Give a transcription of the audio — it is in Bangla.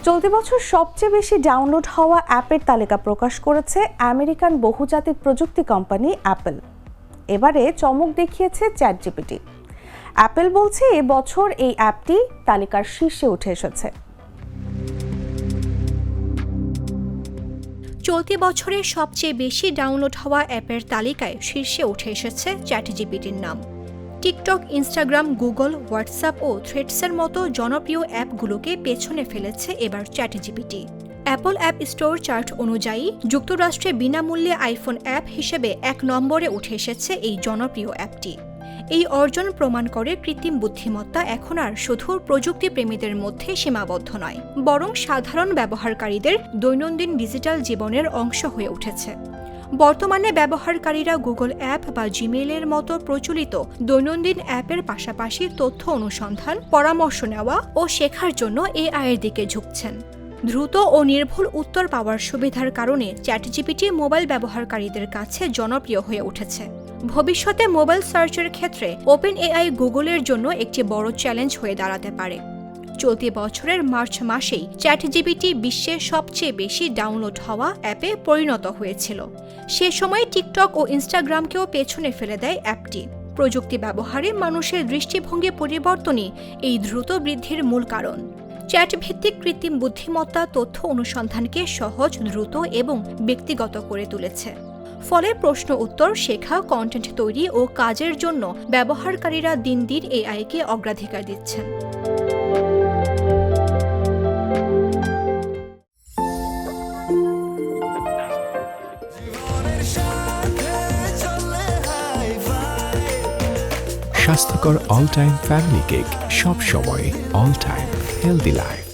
চলতি বছর সবচেয়ে বেশি ডাউনলোড হওয়া অ্যাপের তালিকা প্রকাশ করেছে আমেরিকান বহুজাতিক প্রযুক্তি কোম্পানি অ্যাপল। এবারে চমক দেখিয়েছে চ্যাটজিপিটি। অ্যাপল বলছে এবছর এই অ্যাপটি তালিকার শীর্ষে উঠে এসেছে। চলতি বছরে সবচেয়ে বেশি ডাউনলোড হওয়া অ্যাপের তালিকায় শীর্ষে উঠে এসেছে চ্যাটজিপিটির নাম। টিকটক, ইনস্টাগ্রাম, গুগল, হোয়াটসঅ্যাপ ও থ্রেডসের মতো জনপ্রিয় অ্যাপগুলোকে পেছনে ফেলেছে এবার ChatGPT. Apple app store chart অনুযায়ী যুক্তরাষ্ট্রে বিনামূল্যে আইফোন অ্যাপ হিসেবে 1 নম্বরে উঠে এসেছে এই জনপ্রিয় অ্যাপটি। এই অর্জন প্রমাণ করে কৃত্রিম বুদ্ধিমত্তা এখন আর শুধু প্রযুক্তি প্রেমীদের মধ্যে সীমাবদ্ধ নয়, বরং সাধারণ ব্যবহারকারীদের দৈনন্দিন ডিজিটাল জীবনের অংশ হয়ে উঠেছে। বর্তমানে ব্যবহারকারীরা গুগল অ্যাপ বা জিমেইলের মতো প্রচলিত দৈনন্দিন অ্যাপের পাশাপাশি তথ্য অনুসন্ধান, পরামর্শ নেওয়া ও শেখার জন্য এআই এর দিকে ঝুঁকছেন। দ্রুত ও নির্ভুল উত্তর পাওয়ার সুবিধার কারণে চ্যাটজিপিটি মোবাইল ব্যবহারকারীদের কাছে জনপ্রিয় হয়ে উঠেছে। ভবিষ্যতে মোবাইল সার্চের ক্ষেত্রে ওপেন এআই গুগলের জন্য একটি বড় চ্যালেঞ্জ হয়ে দাঁড়াতে পারে। চলতি বছরের মার্চ মাসেই চ্যাটজিপিটি বিশ্বের সবচেয়ে বেশি ডাউনলোড হওয়া অ্যাপে পরিণত হয়েছিল। সে সময় টিকটক ও ইনস্টাগ্রামকেও পেছনে ফেলে দেয় অ্যাপটি। প্রযুক্তি ব্যবহারে মানুষের দৃষ্টিভঙ্গি পরিবর্তনই এই দ্রুত বৃদ্ধির মূল কারণ। চ্যাটভিত্তিক কৃত্রিম বুদ্ধিমত্তা তথ্য অনুসন্ধানকে সহজ, দ্রুত এবং ব্যক্তিগত করে তুলেছে। ফলে প্রশ্ন উত্তর, শেখা, কন্টেন্ট তৈরি ও কাজের জন্য ব্যবহারকারীরা দিন দিন এআইকে অগ্রাধিকার দিচ্ছেন। স্বাস্থ্যকর অল টাইম ফ্যামিলি কেক, সব সময় অল টাইম হেলদি লাইফ।